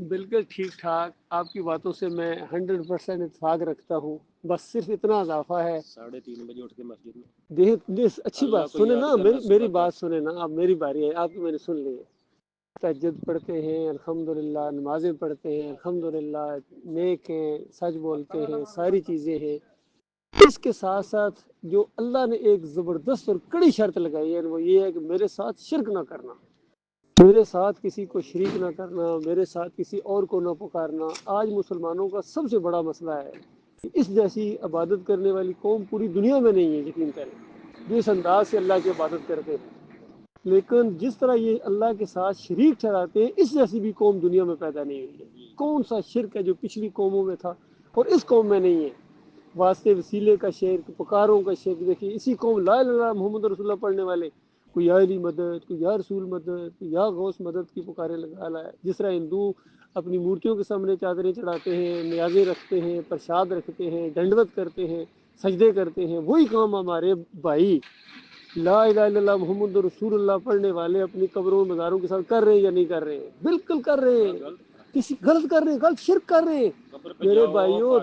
بالکل ٹھیک ٹھاک، آپ کی باتوں سے میں 100% اتفاق رکھتا ہوں، بس صرف اتنا اضافہ ہے 3:30 بجے اٹھ کے مسجد میں اچھی بات سنیں نا، میری بات سنیں نا، اب میری باری ہے، آپ کی میں نے سن لی ہے۔ تہجد پڑھتے ہیں الحمدللہ، نمازیں پڑھتے ہیں الحمدللہ، نیک ہیں، سچ بولتے ہیں، ساری چیزیں ہیں۔ اس کے ساتھ ساتھ جو اللہ نے ایک زبردست اور کڑی شرط لگائی ہے وہ یہ ہے کہ میرے ساتھ شرک نہ کرنا، میرے ساتھ کسی کو شریک نہ کرنا، میرے ساتھ کسی اور کو نہ پکارنا۔ آج مسلمانوں کا سب سے بڑا مسئلہ ہے کہ اس جیسی عبادت کرنے والی قوم پوری دنیا میں نہیں ہے، یقین کریں، جس انداز سے اللہ کی عبادت کرتے ہیں، لیکن جس طرح یہ اللہ کے ساتھ شریک ٹھہراتے ہیں اس جیسی بھی قوم دنیا میں پیدا نہیں ہوئی ہے۔ کون سا شرک ہے جو پچھلی قوموں میں تھا اور اس قوم میں نہیں ہے؟ واسطے وسیلے کا شرک، پکاروں کا شرک، دیکھیے اسی قوم لا الہ الا اللہ محمد رسول اللہ پڑھنے والے کوئی یا علی مدد، کوئی یا رسول مدد، کوئی یا غوث مدد کی پکارے لگا ہے۔ جس طرح ہندو اپنی مورتیوں کے سامنے چادریں چڑھاتے ہیں، نیازیں رکھتے ہیں، پرشاد رکھتے ہیں، ڈنڈوت کرتے ہیں، سجدے کرتے ہیں، وہی کام ہمارے بھائی لا الہ الا اللہ محمد رسول اللہ پڑھنے والے اپنی قبروں مزاروں کے ساتھ کر رہے ہیں یا نہیں کر رہے ہیں؟ بالکل کر رہے ہیں، کسی غلط کر رہے ہیں، غلط شرک کر رہے ہیں۔ میرے بھائیوں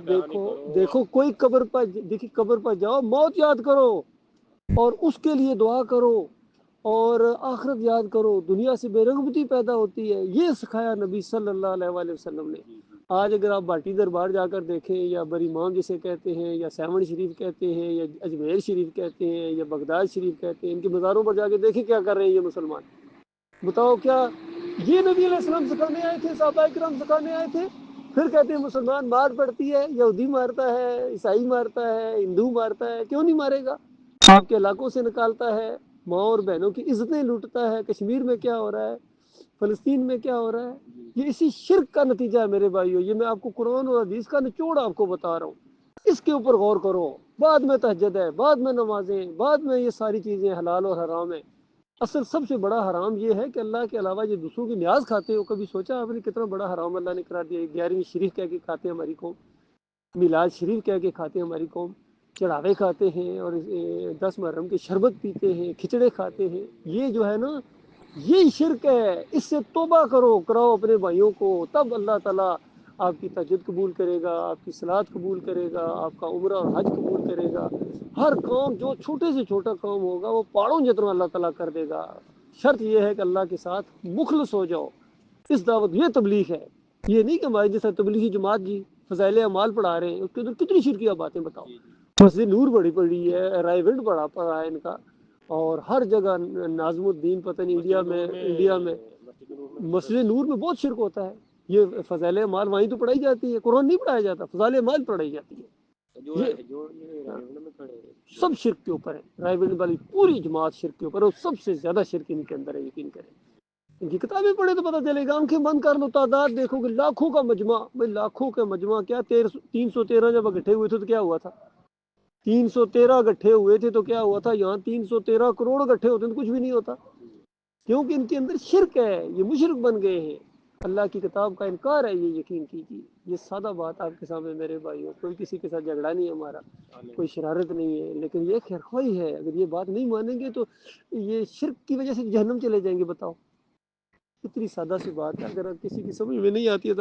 دیکھو کوئی قبر پر، دیکھیے قبر پر جاؤ، موت یاد کرو اور اس کے لیے دعا کرو اور آخرت یاد کرو، دنیا سے بے رغبتی پیدا ہوتی ہے، یہ سکھایا نبی صلی اللہ علیہ وآلہ وسلم نے۔ آج اگر آپ باٹی دربار جا کر دیکھیں، یا بری امام جسے کہتے ہیں، یا سیون شریف کہتے ہیں، یا اجمیر شریف کہتے ہیں، یا بغداد شریف کہتے ہیں، ان کے مزاروں پر جا کے دیکھیں کیا کر رہے ہیں یہ مسلمان۔ بتاؤ کیا یہ نبی علیہ السلام سکھانے آئے تھے، صحابہ کرام سکھانے آئے تھے؟ پھر کہتے ہیں مسلمان مار پڑتی ہے، یہودی مارتا ہے، عیسائی مارتا ہے، ہندو مارتا ہے، کیوں نہیں مارے گا؟ آپ کے علاقوں سے نکالتا ہے، ماں اور بہنوں کی عزتیں لوٹتا ہے۔ کشمیر میں کیا ہو رہا ہے، فلسطین میں کیا ہو رہا ہے، یہ اسی شرک کا نتیجہ ہے میرے بھائیو۔ یہ میں آپ کو قرآن اور حدیث کا نچوڑ آپ کو بتا رہا ہوں، اس کے اوپر غور کرو۔ بعد میں تہجد ہے، بعد میں نمازیں، بعد میں یہ ساری چیزیں حلال اور حرام ہے۔ اصل سب سے بڑا حرام یہ ہے کہ اللہ کے علاوہ یہ دوسروں کی نیاز کھاتے ہو۔ کبھی سوچا آپ نے کتنا بڑا حرام اللہ نے کرا دیا؟ 11ویں شریف کہہ کے کھاتے ہیں ہماری قوم، میلاد شریف کہہ کے کھاتے ہیں ہماری قوم، چڑھاوے کھاتے ہیں اور 10 محرم کے شربت پیتے ہیں، کھچڑے کھاتے ہیں۔ یہ جو ہے نا یہ شرک ہے، اس سے توبہ کراؤ اپنے بھائیوں کو، تب اللہ تعالیٰ آپ کی تہجد قبول کرے گا، آپ کی صلات قبول کرے گا، آپ کا عمرہ اور حج قبول کرے گا۔ ہر کام جو چھوٹے سے چھوٹا کام ہوگا وہ پہاڑوں جتنا اللہ تعالیٰ کر دے گا۔ شرط یہ ہے کہ اللہ کے ساتھ مخلص ہو جاؤ۔ اس دعوت یہ تبلیغ ہے، یہ نہیں کہ ہماری جیسا تبلیغی جماعت جی فضائل اعمال پڑھا رہے ہیں، اس کے اندر کتنی شرکیہ باتیں بتاؤ۔ مسجد نور بڑی پڑی ہے، رائے ونڈ بڑا پڑا ہے ان کا، اور ہر جگہ ناظم الدین پتہ نہیں انڈیا میں مسجد نور میں بہت شرک ہوتا ہے۔ یہ فضائل اعمال وہیں تو پڑھائی جاتی ہے، قرآن نہیں پڑھایا جاتا، فضائل اعمال پڑھائی جاتی ہے۔ سب شرک کے اوپر ہے، رائے ونڈ والی پوری جماعت شرک کے اوپر ہے، اور سب سے زیادہ شرک ان کے اندر ہے، یقین کریں۔ ان کی کتابیں پڑھے تو پتہ چلے گا، آنکھیں بند کر لو، تعداد دیکھو کہ لاکھوں کا مجمع، بھائی لاکھوں کا مجمع کیا، 313 جب اکٹھے ہوئے تھے تو کیا ہوا تھا؟ 313 اکٹھے ہوئے تھے تو کیا ہوا تھا؟ یہاں 313 کروڑ اکٹھے ہوتے ہیں تو کچھ بھی نہیں ہوتا، کیونکہ ان کے اندر شرک ہے، یہ مشرک بن گئے ہیں، اللہ کی کتاب کا انکار ہے، یہ یقین کیجیے۔ یہ سادہ بات آپ کے سامنے میرے بھائیوں، کوئی کسی کے ساتھ جھگڑا نہیں ہے ہمارا، کوئی شرارت نہیں ہے، لیکن یہ خیرخواہی ہے۔ اگر یہ بات نہیں مانیں گے تو یہ شرک کی وجہ سے جہنم چلے جائیں گے۔ بتاؤ، اتنی سادہ سی بات ہے، اگر کسی کی سمجھ میں نہیں آتی ہے تو